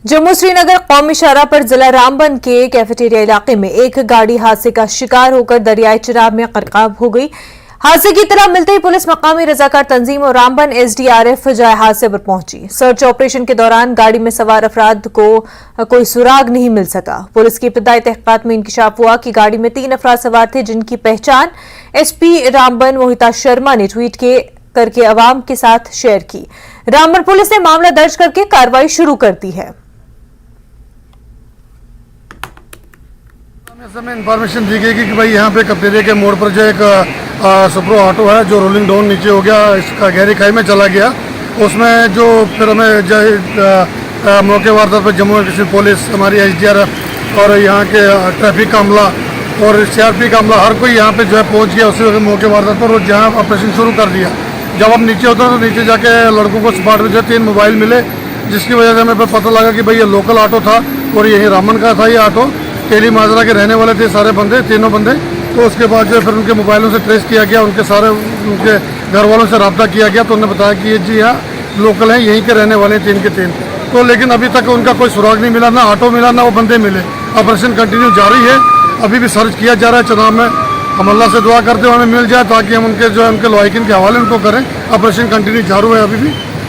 जम्मू श्रीनगर कौमी शाहराह पर जिला रामबन के कैफेटेरिया इलाके में एक गाड़ी हादसे का शिकार होकर दरियाई चिनाब में गरकाब हो गई। हादसे की इत्तला मिलते ही पुलिस, मकामी रजाकार तंजीम और रामबन एसडीआरएफ जाए हादसे पर पहुंची। सर्च ऑपरेशन के दौरान गाड़ी में सवार अफराद को कोई सुराग नहीं मिल सका। पुलिस की इब्तदाई तहकीकात में इंकशाफ हुआ कि गाड़ी में 3 अफराद सवार थे, जिनकी पहचान एसपी रामबन मोहिता शर्मा ने ट्वीट करके अवाम के साथ शेयर की। रामबन पुलिस ने मामला दर्ज करके कार्रवाई शुरू कर दी है। हमें इन्फॉर्मेशन दी गई कि भाई यहाँ पे कैफेटेरिया के मोड़ पर जो एक सुप्रो ऑटो है जो रोलिंग डाउन नीचे हो गया, इसका गहरी खाई में चला गया। उसमें जो फिर हमें जो मौके वारदात पर जम्मू कश्मीर पुलिस, हमारी एसडीआरएफ और यहाँ के ट्रैफिक का अमला और सीआरपी का अमला, हर कोई यहाँ पे जो है पहुँच गया उसी वक्त मौके वारदात पर, और जहाँ ऑपरेशन शुरू कर दिया। जब हम नीचे उतरे तो नीचे जाके लड़कों को स्पॉट में जो 3 मोबाइल मिले, जिसकी वजह से हमें पता लगा कि भाई ये लोकल ऑटो था और यही रामबन का था। ये ऑटो तेली माजरा के रहने वाले थे सारे बंदे, तीनों बंदे। तो उसके बाद जो फिर उनके मोबाइलों से ट्रेस किया गया, उनके घर वालों से रब्ता किया गया, तो उन्होंने बताया कि ये जी हाँ लोकल हैं, यहीं के रहने वाले हैं 3 के 3। तो लेकिन अभी तक उनका कोई सुराग नहीं मिला, ना ऑटो मिला, ना वो बंदे मिले। ऑपरेशन कंटिन्यू जारी है, अभी भी सर्च किया जा रहा है चनाब में। हम अल्लाह से दुआ करते हुए हमें मिल जाए ताकि हम उनके जो है उनके लवाकिन के हवाले उनको करें। ऑपरेशन कंटिन्यू चालू है,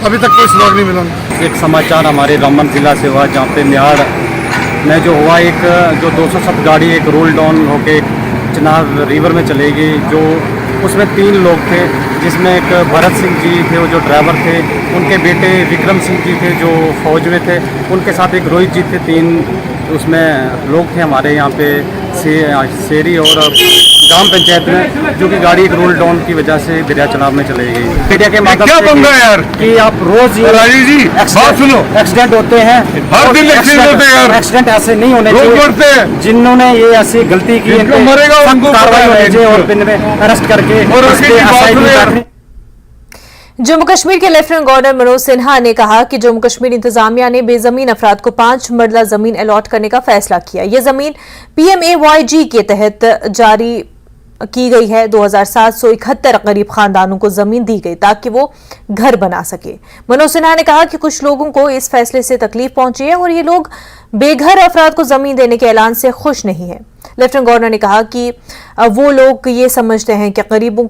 अभी तक कोई सुराग नहीं मिला। एक समाचार हमारे रामबन जिला से हुआ, जहाँ पे निहाड़ में जो हुआ, एक जो 207 गाड़ी एक रोल डाउन होके चिनाब रिवर में चले गई। जो उसमें 3 लोग थे, जिसमें एक भरत सिंह जी थे वो जो ड्राइवर थे, उनके बेटे विक्रम सिंह जी थे जो फौज में थे, उनके साथ एक रोहित जी थे। 3 उसमें लोग थे हमारे यहाँ पे शेरी और ग्राम पंचायत में, जो कि गाड़ी एक रोल डाउन की वजह से दरिया चिनाब में चले गई। मीडिया के माध्यम से बन रहा है यार कि आप रोज एक्सीडेंट होते हैं, हर दिन एक्सीडेंट होते हैं यार। एक्सीडेंट ऐसे नहीं होने चाहिए। जिन्होंने ये ऐसी गलती की कार्रवाई होनी चाहिए और इनमें अरेस्ट करके। जम्मू कश्मीर के लेफ्टिनेंट गवर्नर मनोज सिन्हा ने कहा कि जम्मू कश्मीर इंतजामिया ने बेजमीन अफराद को 5 मरला जमीन अलॉट करने का फैसला किया। यह जमीन PMAYG के तहत जारी की गई है। 2771 गरीब खानदानों को जमीन दी गई ताकि वो घर बना सके। मनोज सिन्हा ने कहा कि कुछ लोगों को इस फैसले से तकलीफ पहुंची है और ये लोग बेघर अफराद को जमीन देने के ऐलान से खुश नहीं है। लेफ्टिनेंट गवर्नर ने कहा कि वो लोग ये समझते हैं कि गरीबों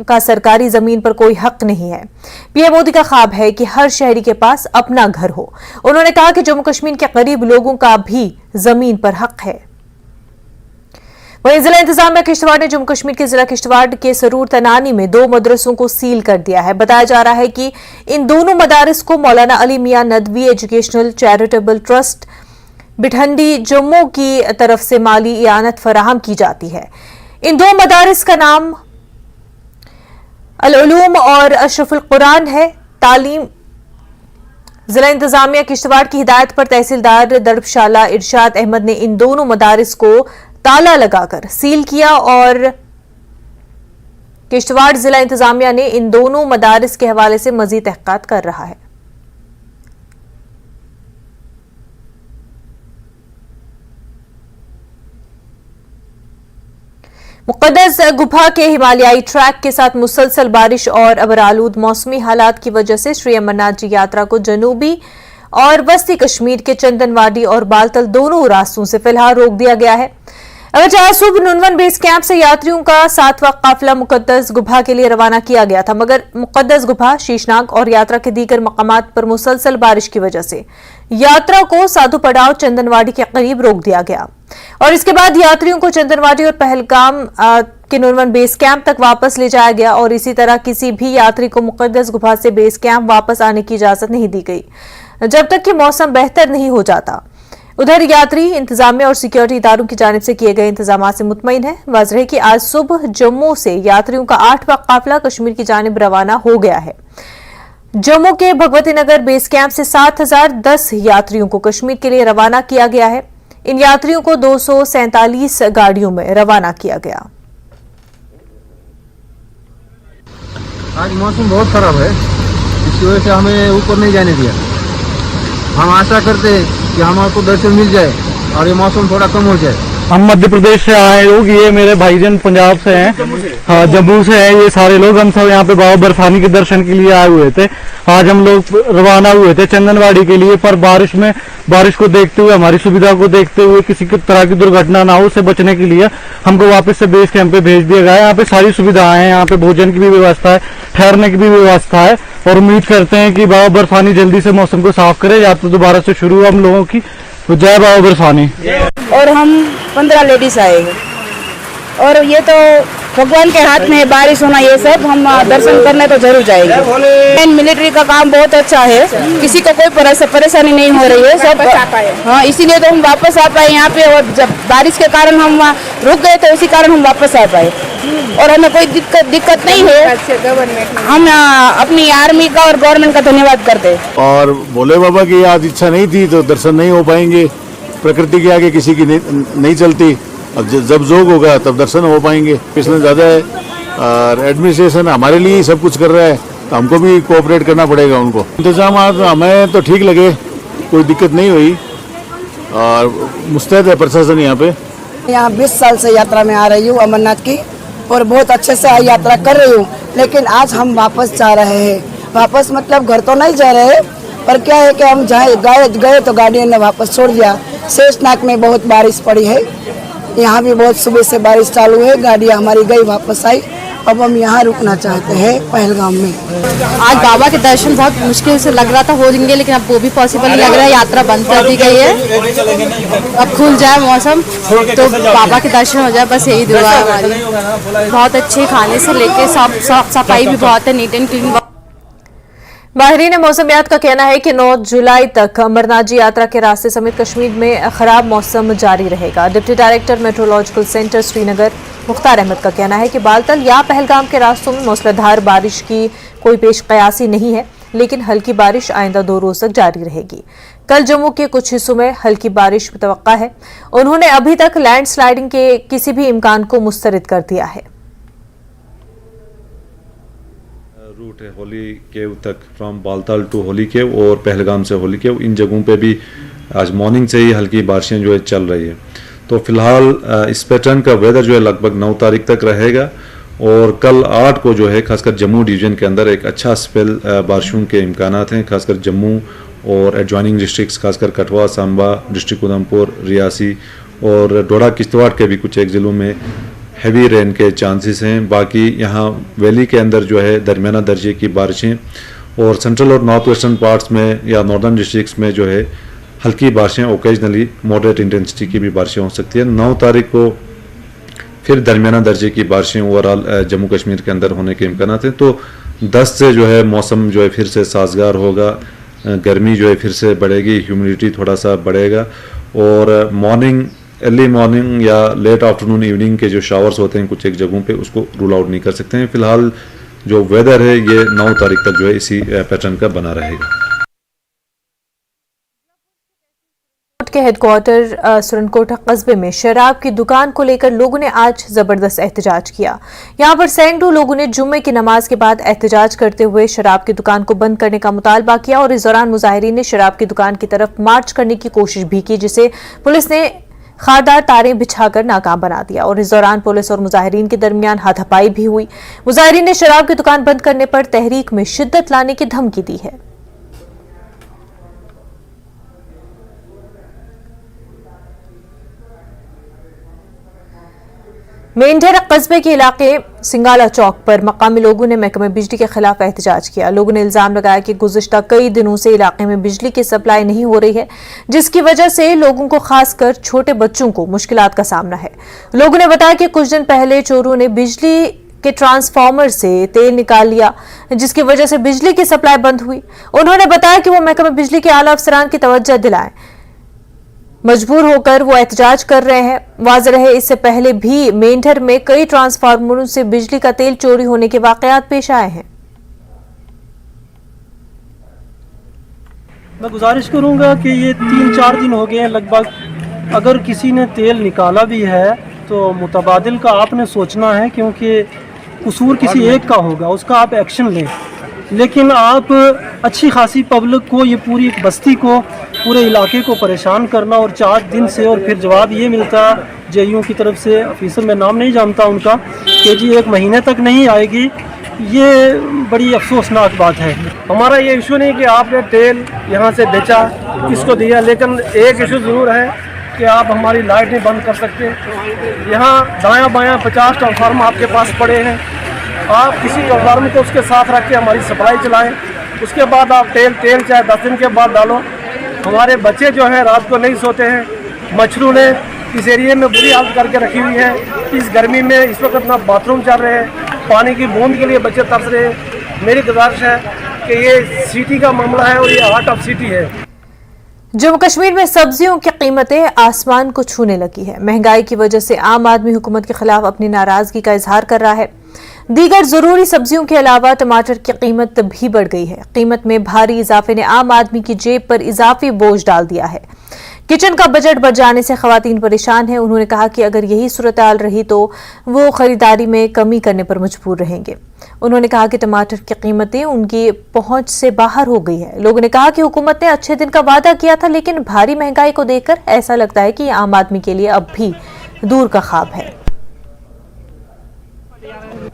का सरकारी जमीन पर कोई हक नहीं है। पीएम मोदी का ख्वाब है कि हर शहरी के पास अपना घर हो। उन्होंने कहा कि जम्मू कश्मीर के गरीब लोगों का भी जमीन पर हक है। वहीं जिला इंतजामिया किश्तवाड़ ने जम्मू कश्मीर के जिला किश्तवाड़ के सरूर तनानी में 2 मदरसों को सील कर दिया है। बताया जा रहा है कि इन दोनों मदारिस को Maulana Ali Mian Nadvi educational charitable trust Bithandi Jammu की तरफ से माली इयानत फराहम की जाती है। इन 2 मदारिस का नाम अल-उलूम और अशरफुल कुरान है। तालीम जिला इंतजामिया किश्तवाड़ की हिदायत पर तहसीलदार दरबशाला इरशाद अहमद ने इन दोनों मदारिस को ताला लगाकर सील किया और किश्तवाड़ जिला इंतजामिया ने इन दोनों मदारिस के हवाले से मजीद तहकीकात कर रहा है। मुक़द्दस गुफा के हिमालयाई ट्रैक के साथ मुसलसल बारिश और अबरालूद मौसमी हालात की वजह से श्री अमरनाथ जी यात्रा को जनूबी और वस्ती कश्मीर के चंदनवाडी और बालतल दोनों रास्तों से फिलहाल रोक दिया गया है। अगर आज सुबह नुनवन बेस कैंप से यात्रियों का 7वां काफिला मुक़द्दस गुफा के लिए रवाना किया गया था, मगर मुक़द्दस गुफा, शीशनाग और यात्रा के दीगर मकामात पर मुसलसल बारिश की वजह से यात्रा को साधु पड़ाव चंदनवाडी के करीब रोक दिया गया और इसके बाद यात्रियों को चंदनवाडी और पहलगाम के नुनवन बेस कैंप तक वापस ले जाया गया और इसी तरह किसी भी यात्री को मुक़द्दस गुफा से बेस कैंप वापस आने की इजाजत नहीं दी गई जब तक कि मौसम बेहतर नहीं हो जाता। उधर यात्री इंतजामिया और सिक्योरिटी इदारों की जानिब से किए गए इंतजाम से मुतमईन है। वाज़ेह है कि आज सुबह जम्मू से यात्रियों का 8वां काफिला कश्मीर की जानिब रवाना हो गया है। जम्मू के भगवती नगर बेस कैंप से 7010 यात्रियों को कश्मीर के लिए रवाना किया गया है। इन यात्रियों को 247 गाड़ियों में रवाना किया गया। आज मौसम बहुत खराब है, इसकी वजह से हमें ऊपर नहीं जाने दिया। हम आशा करते हैं कि हमारे दर्शन मिल जाए और ये मौसम थोड़ा कम हो जाए। हम मध्य प्रदेश से आए लोग, ये मेरे भाईजान पंजाब से हैं, हाँ जम्मू से हैं ये सारे लोग। हम सब यहाँ पे बाबा बर्फानी के दर्शन के लिए आए हुए थे। आज हम लोग रवाना हुए थे चंदनवाड़ी के लिए, पर बारिश को देखते हुए, हमारी सुविधा को देखते हुए, किसी तरह की दुर्घटना ना हो उससे बचने के लिए हमको वापस से बेस कैंप पे भेज दिया गया है। यहाँ पे सारी सुविधाएं हैं, यहाँ पे भोजन की भी व्यवस्था है, ठहरने की भी व्यवस्था है, और उम्मीद करते हैं कि बाबा बर्फानी जल्दी से मौसम को साफ करे, यात्रा दोबारा से शुरू हो हम लोगों की। जय बाबा बर्फानी। और हम 15 लेडीज आए हैं, और ये तो भगवान के हाथ में है, बारिश होना ये सब, हम दर्शन करने तो जरूर जाएंगे। मिलिट्री का काम बहुत अच्छा है, किसी को कोई परेशानी नहीं हो रही है, सब हाँ, इसीलिए तो हम वापस आ पाए यहाँ पे। और जब बारिश के कारण हम रुक गए तो इसी कारण हम वापस आ पाए, और हमें कोई दिक्कत नहीं है। हम अपनी आर्मी का और गवर्नमेंट का धन्यवाद करते हैं। और भोले बाबा की आज इच्छा नहीं थी तो दर्शन नहीं हो पाएंगे, प्रकृति के आगे किसी की नहीं चलती। अब जब जोग होगा तब दर्शन हो पाएंगे। इसमें ज़्यादा है, और एडमिनिस्ट्रेशन हमारे लिए सब कुछ कर रहा है, तो हमको भी कोऑपरेट करना पड़ेगा उनको। इंतजाम हमें तो ठीक लगे, कोई दिक्कत नहीं हुई, और मुस्तैद है प्रशासन यहाँ पे। यहाँ 20 साल से यात्रा में आ रही हूँ अमरनाथ की, और बहुत अच्छे से यात्रा कर रही हूँ। लेकिन आज हम वापस जा रहे हैं, वापस मतलब घर तो नहीं जा रहे, पर क्या है कि हम गए तो गाड़ी ने वापस छोड़ दिया। शेषनाग में बहुत बारिश पड़ी है, यहाँ भी बहुत सुबह से बारिश चालू है, गाड़ियाँ हमारी गई वापस आई। अब हम यहाँ रुकना चाहते हैं पहलगाम में। आज बाबा के दर्शन बहुत मुश्किल से लग रहा था हो जाएंगे, लेकिन अब वो भी पॉसिबल नहीं लग रहा है। यात्रा बंद कर दी गई है, अब खुल जाए मौसम तो बाबा के दर्शन हो जाए, बस यही दुआ है हमारी। बहुत अच्छे खाने से लेके साफ सफाई भी बहुत है, नीट एंड क्लीन। माहिरीन मौसमियात का कहना है कि 9 जुलाई तक अमरनाथ जी यात्रा के रास्ते समेत कश्मीर में खराब मौसम जारी रहेगा। Deputy director meteorological centre Srinagar Mukhtar Ahmad का कहना है कि बालतल या पहलगाम के रास्तों में मूसलाधार बारिश की कोई पेश कयासी नहीं है, लेकिन हल्की बारिश आइंदा 2 रोज तक जारी रहेगी। कल जम्मू के कुछ हिस्सों में हल्की बारिश मुतवक्का है। उन्होंने अभी तक लैंडस्लाइडिंग के किसी भी इम्कान को मुस्तरद कर दिया है। रूट है होली केव तक, फ्रॉम बालताल टू होली केव और पहलगाम से होली केव, इन जगहों पे भी आज मॉर्निंग से ही हल्की बारिशें जो है चल रही है। तो फिलहाल इस पैटर्न का वेदर जो है लगभग 9 तारीख तक रहेगा, और कल 8 को जो है खासकर जम्मू डिवीजन के अंदर एक अच्छा स्पेल बारिशों के इम्कानात हैं, खासकर जम्मू और एडजॉइनिंग डिस्ट्रिक्ट्स, खासकर कठुआ, सांबा, डिस्ट्रिक्ट उधमपुर, रियासी और डोडा किश्तवाड़ के भी कुछ एक ज़िलों में हैवी रेन के चांसेस हैं। बाकी यहाँ वैली के अंदर जो है दरमियाना दर्जे की बारिशें, और सेंट्रल और नॉर्थ वेस्टर्न पार्ट्स में या नॉर्दर्न डिस्ट्रिक्ट्स में जो है हल्की बारिशें, ओकेजनली मॉडरेट इंटेंसिटी की भी बारिशें हो सकती है। 9 तारीख को फिर दरमियाना दर्जे की बारिशें ओवरऑल जम्मू कश्मीर के अंदर होने के इम्कान हैं। तो 10 से जो है मौसम जो है फिर से साजगार होगा, गर्मी जो है फिर से बढ़ेगी, ह्यूमिडिटी थोड़ा सा बढ़ेगा, और अर्ली मॉर्निंग या लेट आफ्टरनून इवनिंग के जो शावर्स होते हैं कुछ एक जगहों पे, उसको रूल आउट नहीं कर सकते हैं। फिलहाल जो वेदर है ये 9 तारीख तक जो है इसी पैटर्न का बना रहेगा। के हेडक्वार्टर सुरनकोटा कस्बे में शराब की दुकान को लेकर लोगों ने आज जबरदस्त एहतजाज किया। यहां पर सैकड़ों लोगों ने जुम्मे की नमाज के बाद एहतजाज करते हुए शराब की दुकान को बंद करने का मुतालबा किया, और इस दौरान मुजाहिरीन ने शराब की दुकान की तरफ मार्च करने की कोशिश भी की, जिसे पुलिस ने खारदार तारें बिछाकर नाकाम बना दिया। और इस दौरान पुलिस और मुजाहिरीन के दरमियान हाथापाई भी हुई। मुजाहिरीन ने शराब की दुकान बंद करने पर तहरीक में शिद्दत लाने की धमकी दी है। मेंढर कस्बे के इलाके सिंगाला चौक पर मकामी लोगों ने महकमे बिजली के खिलाफ एहतजाज किया। लोगों ने इल्जाम लगाया कि गुज़िश्ता कई दिनों से इलाके में बिजली की सप्लाई नहीं हो रही है, जिसकी वजह से लोगों को, खासकर छोटे बच्चों को, मुश्किलात का सामना है। लोगों ने बताया कि कुछ दिन पहले चोरों ने बिजली के ट्रांसफार्मर से तेल निकाल लिया, जिसकी वजह से बिजली की सप्लाई बंद हुई। उन्होंने बताया कि वो महकमे बिजली के आला अफसरान की तवज्जो दिलाएं, मजबूर होकर वो एहतजाज कर रहे हैं। वाज़ेह रहे इससे पहले भी मेंढर में कई ट्रांसफार्मरों से बिजली का तेल चोरी होने के वाकयात पेश आए हैं। मैं गुजारिश करूंगा कि ये 3-4 दिन हो गए हैं लगभग, अगर किसी ने तेल निकाला भी है तो मुतबादिल का आपने सोचना है, क्योंकि कसूर किसी एक का होगा, उसका आप एक्शन लें। लेकिन आप अच्छी खासी पब्लिक को, ये पूरी बस्ती को, पूरे इलाके को परेशान करना, और 4 दिन से और फिर जवाब ये मिलता जेयू की तरफ से, ऑफिसर मैं नाम नहीं जानता उनका, कि जी 1 महीने तक नहीं आएगी। ये बड़ी अफसोसनाक बात है। हमारा ये इशू नहीं कि आपने तेल यहाँ से बेचा, किसको दिया, लेकिन एक इशू ज़रूर है कि आप हमारी लाइट नहीं बंद कर सकते। यहाँ दायां बायां 50 ट्रांसफार्मर आपके पास पड़े हैं, आप किसी ट्रांसफार्मर को उसके साथ रख के हमारी सप्लाई चलाएं, उसके बाद आप तेल चाहे 10 दिन के बाद डालो। हमारे बच्चे जो हैं रात को नहीं सोते हैं, मच्छरों ने इस एरिए में बुरी हालत करके रखी हुई है। इस गर्मी में इस वक्त अपना बाथरूम चल रहे हैं, पानी की बूंद के लिए बच्चे तरस रहे हैं। मेरी गुजारिश है कि ये सिटी का मामला है और ये हार्ट ऑफ सिटी है। जम्मू कश्मीर में सब्जियों की कीमतें आसमान को छूने लगी है। महंगाई की वजह से आम आदमी हुकूमत के खिलाफ अपनी नाराजगी का इजहार कर रहा है। दीगर जरूरी सब्जियों के अलावा टमाटर की कीमत भी बढ़ गई है। कीमत में भारी इजाफे ने आम आदमी की जेब पर इजाफी बोझ डाल दिया है। किचन का बजट बढ़ जाने से खवातीन परेशान हैं। उन्होंने कहा कि अगर यही सूरत हाल रही तो वो खरीदारी में कमी करने पर मजबूर रहेंगे। उन्होंने कहा कि टमाटर की कीमतें उनकी पहुंच से बाहर हो गई है। लोगों ने कहा कि हुकूमत ने अच्छे दिन का वादा किया था, लेकिन भारी महंगाई को देखकर ऐसा लगता है कि ये आम आदमी के लिए अब भी दूर का ख्वाब है।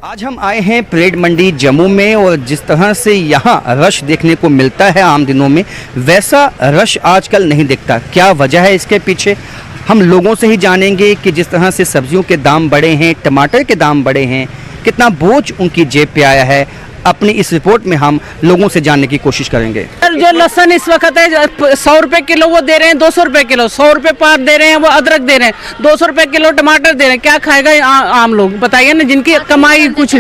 आज हम आए हैं परेड मंडी जम्मू में, और जिस तरह से यहाँ रश देखने को मिलता है आम दिनों में, वैसा रश आजकल नहीं दिखता। क्या वजह है इसके पीछे, हम लोगों से ही जानेंगे कि जिस तरह से सब्जियों के दाम बढ़े हैं, टमाटर के दाम बढ़े हैं, कितना बोझ उनकी जेब पे आया है। अपनी इस रिपोर्ट में हम लोगों से जानने की कोशिश करेंगे। जो लहसुन इस वक्त है 100 रुपए किलो वो दे रहे हैं, 200 रुपए किलो, 100 रुपए पार दे रहे हैं, वो अदरक दे रहे हैं, 200 रुपए किलो टमाटर दे रहे हैं। क्या खाएगा आम लोग, बताइए ना, जिनकी कमाई कुछ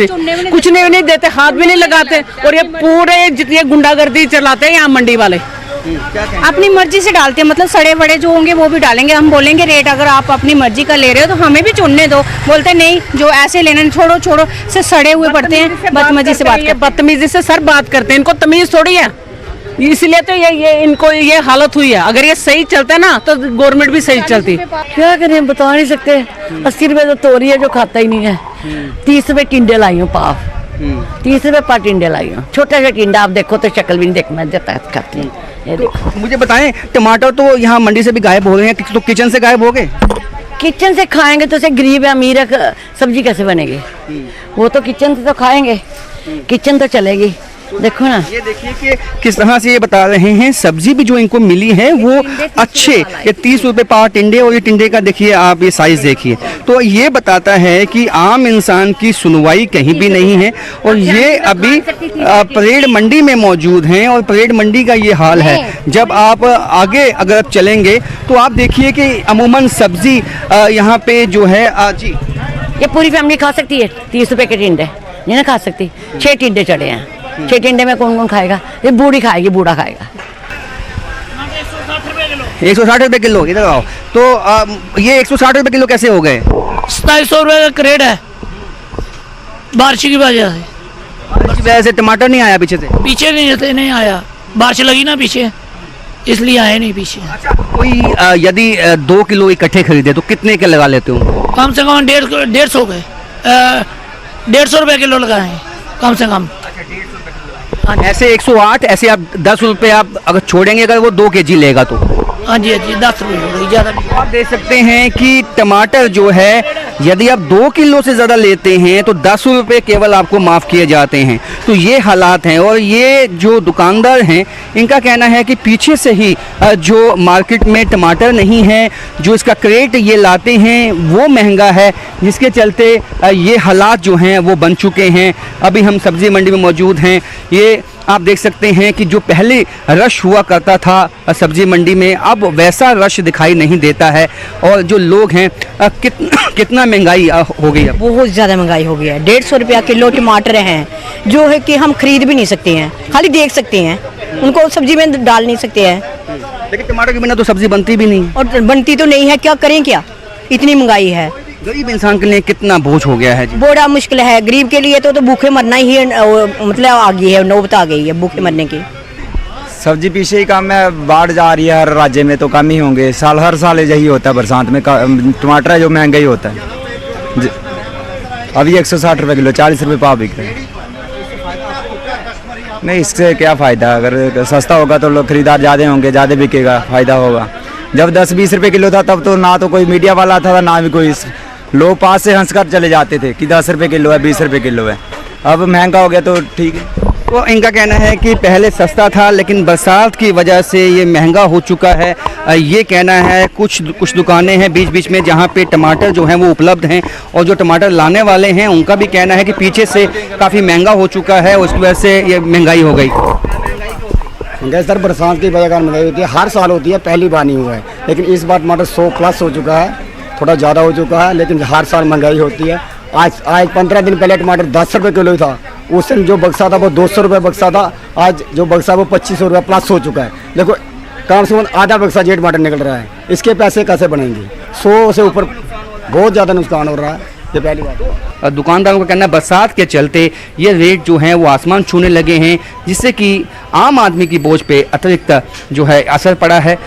नहीं देते, हाथ भी नहीं लगाते, और ये पूरे जितनी गुंडागर्दी चलाते हैं यहाँ मंडी वाले। अपनी मर्जी से डालते हैं, मतलब सड़े बड़े जो होंगे वो भी डालेंगे। हम बोलेंगे रेट अगर आप अपनी मर्जी का ले रहे हो तो हमें भी चुनने दो। बोलते नहीं, जो ऐसे लेने छोड़ो से सड़े हुए पड़ते हैं, बदतमीजी से बात करते हैं। बदतमीजी से सर बात करते हैं, इनको तमीज थोड़ी है, इसलिए तो ये इनको ये हालत हुई है। अगर ये सही चलता है ना तो गवर्नमेंट भी सही चलती। क्या करें, बता नहीं सकते। 80 रुपए तो तोरी है जो खाता ही नहीं है। 30 रुपए टिंडे लाई हूँ पाव, 30 रुपए पर टिंडे लाई हूँ। छोटा सा टिंडा आप देखो तो शक्ल भी नहीं देख, मैं देता खाती हूँ। तो मुझे बताएं, टमाटर तो यहाँ मंडी से भी गायब हो रहे हैं, तो किचन से गायब हो गए। किचन से खाएंगे तो से गरीब है अमीर है, सब्जी कैसे बनेगी? वो तो किचन से तो खाएंगे, किचन तो चलेगी। देखो ना, ये देखिए कि किस तरह से ये बता रहे हैं, सब्जी भी जो इनको मिली है वो अच्छे, ये 30 रुपए पाव टिंडे, और ये टिंडे का देखिए आप, ये साइज देखिए, तो ये बताता है कि आम इंसान की सुनवाई कहीं भी नहीं है। और ये अभी परेड मंडी में मौजूद हैं, और परेड मंडी का ये हाल है। जब आप आगे अगर आप चलेंगे तो आप देखिए कि अमूमन सब्जी यहाँ पे जो है जी, ये पूरी फैमिली खा सकती है। 30 रुपए के टिंडे नहीं ना खा सकती। 6 टिंडे चढ़े हैं, 6 टिंडे में कौन कौन खाएगा? ये बूढ़ी खाएगी, बूढ़ा खाएगा। 160 रुपए किलो, इधर आओ। तो ये 160 रुपए किलो कैसे हो गए? 2700 रुपए का क्रेड है, बारिश की वजह से। बारिश की वजह से टमाटर नहीं आया पीछे से? पीछे नहीं आया, बारिश लगी ना पीछे, इसलिए आए नहीं पीछे। अच्छा, कोई यदि 2 किलो इकट्ठे खरीदे तो कितने के लगा लेते हो? कम से कम 150 के 150 रुपए किलो लगाए कम से कम। ऐसे 108, ऐसे आप 10 रुपए आप अगर छोड़ेंगे, अगर वो 2 केजी लेगा तो? हाँ जी 10 रुपये, ज़्यादा नहीं। आप देख सकते हैं कि टमाटर जो है, यदि आप 2 किलो से ज़्यादा लेते हैं तो 10 रुपये केवल आपको माफ़ किए जाते हैं। तो ये हालात हैं, और ये जो दुकानदार हैं इनका कहना है कि पीछे से ही जो मार्केट में टमाटर नहीं है, जो इसका क्रेट ये लाते हैं वो महंगा है, जिसके चलते ये हालात जो हैं वो बन चुके हैं। अभी हम सब्ज़ी मंडी में मौजूद हैं। ये आप देख सकते हैं कि जो पहले रश हुआ करता था सब्जी मंडी में, अब वैसा रश दिखाई नहीं देता है। और जो लोग हैं, कितना महंगाई हो गई है? बहुत ज़्यादा महंगाई हो गई है। 150 रुपया किलो टमाटर हैं, जो है कि हम खरीद भी नहीं सकते हैं, खाली देख सकते हैं, उनको सब्जी में डाल नहीं सकते हैं। लेकिन टमाटर के बिना तो सब्जी बनती भी नहीं, और बनती तो नहीं है, क्या करें, क्या इतनी महंगाई है। गरीब इंसान के लिए कितना बोझ हो गया है जी? बड़ा मुश्किल है गरीब के लिए, तो भूखे मरना ही है, मतलब आ गई है, नौबत आ गई है भूखे मरने की। सब्जी पीछे ही कम है, बाढ़ जा रही है हर राज्य में, तो कम ही होंगे। हर साल यही होता है, बरसात में टमाटर जो महंगा ही होता है। अभी 160 रुपए किलो, 40 रुपए पाव बिक रहे हैं। नहीं, इससे क्या फ़ायदा? अगर सस्ता होगा तो लोग खरीदार ज़्यादा होंगे, ज़्यादा बिकेगा, फ़ायदा होगा। जब 10-20 रुपए किलो था तब तो ना तो कोई मीडिया वाला था ना भी कोई, लोग पास से हंसकर चले जाते थे कि 10 रुपए किलो है, 20 रुपए किलो है। अब महंगा हो गया तो ठीक है। तो इनका कहना है कि पहले सस्ता था लेकिन बरसात की वजह से ये महंगा हो चुका है। ये कहना है कुछ दुकानें हैं बीच बीच में जहाँ पे टमाटर जो हैं वो उपलब्ध हैं, और जो टमाटर लाने वाले हैं उनका भी कहना है कि पीछे से काफ़ी महंगा हो चुका है, उसकी वजह से ये महंगाई हो गई। महंगाई सर बरसात की वजह से महंगाई होती है, हर साल होती है, पहली बार नहीं हुआ है। लेकिन इस बार टमाटर 100 प्लस हो चुका है, थोड़ा ज़्यादा हो चुका है, लेकिन हर साल महंगाई होती है। आज 15 दिन पहले टमाटर 10 रुपये किलो था, उस दिन जो बक्सा था वो 200 रुपये बक्सा था, आज जो बक्सा वो 2500 रुपये प्लस हो चुका है। देखो कम से कम आधा बक्सा ये टमाटर निकल रहा है, इसके पैसे कैसे बनेंगे? 100 से ऊपर बहुत ज़्यादा नुकसान हो रहा है, ये पहली बात। दुकानदारों का कहना है बरसात के चलते ये रेट जो हैं वो आसमान छूने लगे हैं, जिससे कि आम आदमी की बोझ पे अतिरिक्त जो है असर पड़ा है।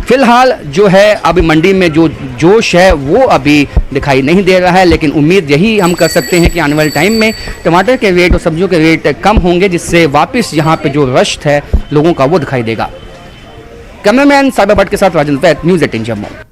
फिलहाल जो है अभी मंडी में जो जोश है वो अभी दिखाई नहीं दे रहा है, लेकिन उम्मीद यही हम कर सकते हैं कि आने वाले टाइम में टमाटर के रेट और सब्जियों के रेट कम होंगे, जिससे वापस यहाँ पे जो रश है लोगों का वो दिखाई देगा। कैमरामैन साइबर भट्ट के साथ राजेंद्र वैद, न्यूज़ 18 जम्मू।